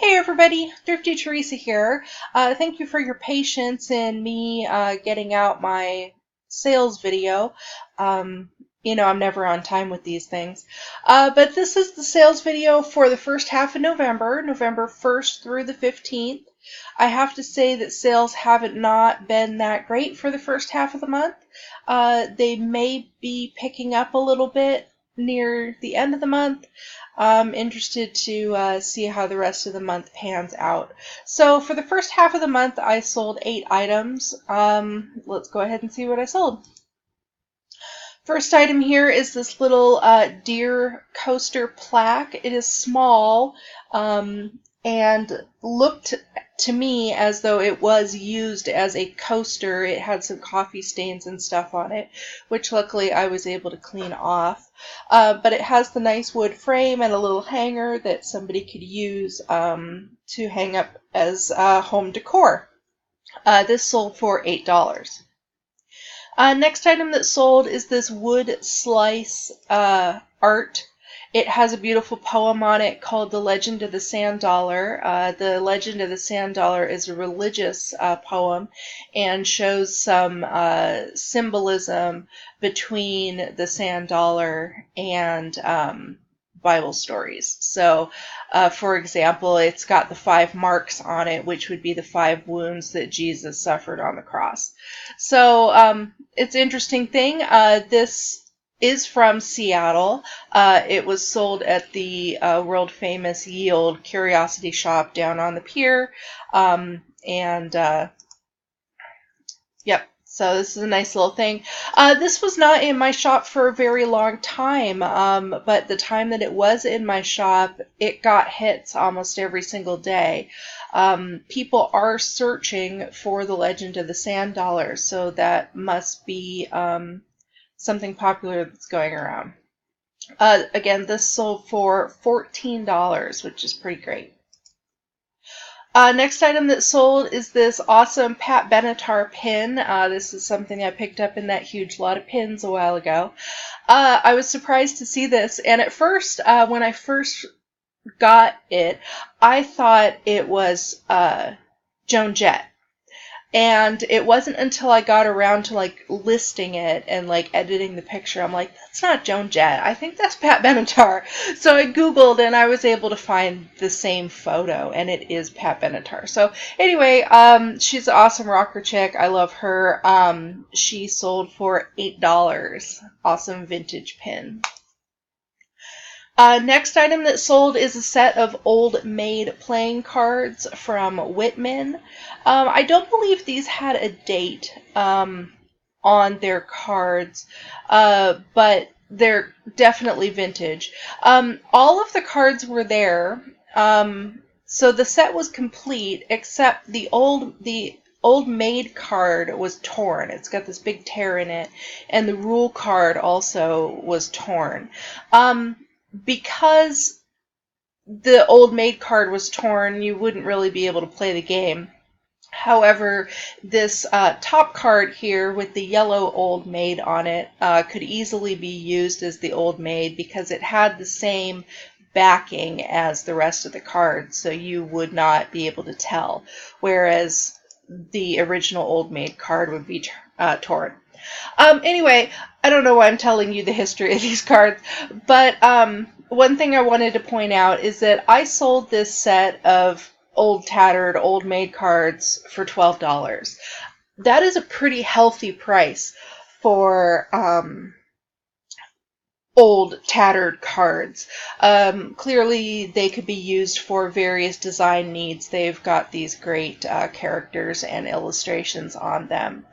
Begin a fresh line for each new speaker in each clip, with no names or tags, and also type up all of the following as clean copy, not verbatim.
Hey everybody, ThriftyTheresa here. Thank you for your patience in me getting out my sales video. I'm never on time with these things. But this is the sales video for the first half of November, November 1st through the 15th. I have to say that sales haven't not been that great for the first half of the month. They may be picking up a little bit near the end of the month. I'm interested to see how the rest of the month pans out. So for the first half of the month, I sold 8 items. Let's go ahead and see what I sold. First item here is this little deer coaster plaque. It is small and looked to me as though it was used as a coaster. It had some coffee stains and stuff on it, which luckily I was able to clean off. But it has the nice wood frame and a little hanger that somebody could use to hang up as home decor. This sold for $8. Next item that sold is this wood slice art. It has a beautiful poem on it called The Legend of the Sand Dollar. The Legend of the Sand Dollar is a religious poem and shows some symbolism between the sand dollar and Bible stories. So, for example, it's got the 5 marks on it, which would be the 5 wounds that Jesus suffered on the cross. So, it's an interesting thing. This is from Seattle. It was sold at the world famous Yield Curiosity Shop down on the pier. Yep. So this is a nice little thing. This was not in my shop for a very long time, but the time that it was in my shop, it got hits almost every single day. People are searching for the Legend of the Sand Dollar, so that must be something popular that's going around. Again, this sold for $14, which is pretty great. Next item that sold is this awesome Pat Benatar pin. This is something I picked up in that huge lot of pins a while ago. I was surprised to see this, and at first, when I first got it, I thought it was Joan Jett. And it wasn't until I got around to listing it and editing the picture, I'm like, that's not Joan Jett. I think that's Pat Benatar. So I Googled and I was able to find the same photo, and it is Pat Benatar. So anyway, she's an awesome rocker chick. I love her. She sold for $8. Awesome vintage pin. Next item that sold is a set of Old Maid playing cards from Whitman. I don't believe these had a date on their cards, but they're definitely vintage. All of the cards were there, so the set was complete, except the Old Maid card was torn. It's got this big tear in it, and the rule card also was torn. Because the Old Maid card was torn, you wouldn't really be able to play the game. However, this top card here with the yellow Old Maid on it could easily be used as the Old Maid because it had the same backing as the rest of the cards, so you would not be able to tell, whereas the original Old Maid card would be torn. Anyway, I don't know why I'm telling you the history of these cards, but one thing I wanted to point out is that I sold this set of old tattered Old Maid cards for $12. That is a pretty healthy price for old tattered cards. Clearly they could be used for various design needs. They've got these great characters and illustrations on them.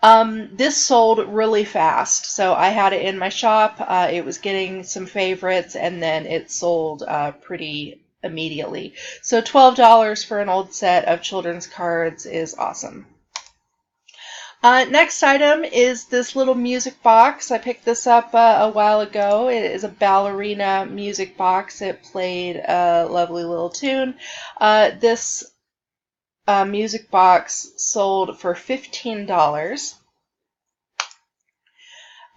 This sold really fast, so I had it in my shop. It was getting some favorites, and then it sold pretty immediately. So $12 for an old set of children's cards is awesome. Next item is this little music box. I picked this up a while ago. It is a ballerina music box. It played a lovely little tune. This music box sold for $15.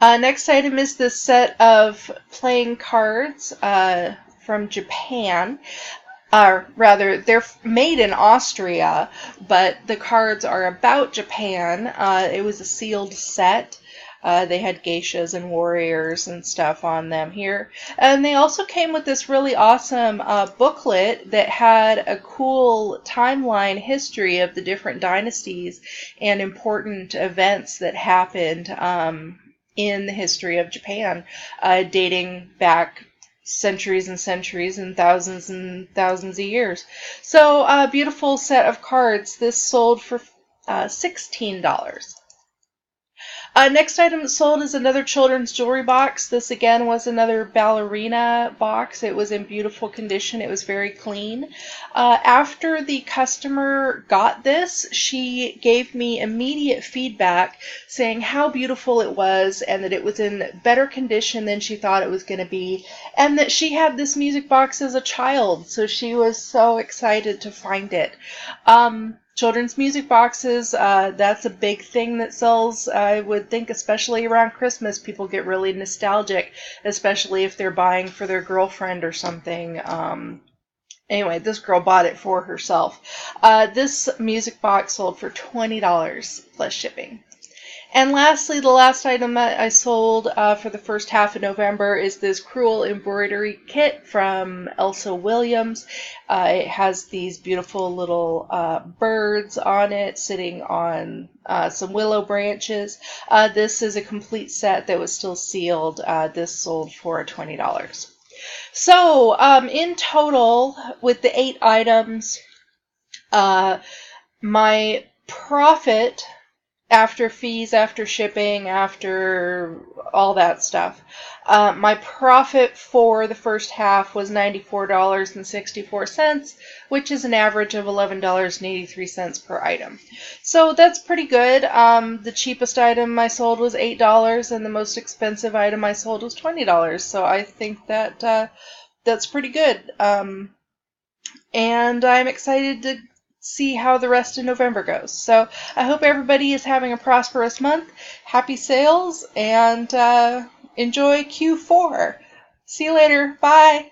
Next item is this set of playing cards from Japan. Rather, they're made in Austria, but the cards are about Japan. It was a sealed set. They had geishas and warriors and stuff on them here. And they also came with this really awesome booklet that had a cool timeline history of the different dynasties and important events that happened in the history of Japan, dating back centuries and thousands of years. So a beautiful set of cards. This sold for $16. Next item that sold is another children's jewelry box. This again was another ballerina box. It was in beautiful condition. It was very clean. After the customer got this, she gave me immediate feedback saying how beautiful it was and that it was in better condition than she thought it was going to be, and that she had this music box as a child, so she was so excited to find it. Children's music boxes, that's a big thing that sells. I would think especially around Christmas, people get really nostalgic, especially if they're buying for their girlfriend or something. Anyway, this girl bought it for herself. This music box sold for $20 plus shipping. And lastly, the last item that I sold for the first half of November is this Cruel embroidery kit from Elsa Williams. It has these beautiful little birds on it sitting on some willow branches. This is a complete set that was still sealed. This sold for $20. So in total, with the 8 items, my profit after fees, after shipping, after all that stuff, my profit for the first half was $94.64, which is an average of $11.83 per item. So that's pretty good. The cheapest item I sold was $8, and the most expensive item I sold was $20. So I think that that's pretty good. And I'm excited to see how the rest of November goes. So I hope everybody is having a prosperous month. Happy sales, and enjoy Q4. See you later. Bye.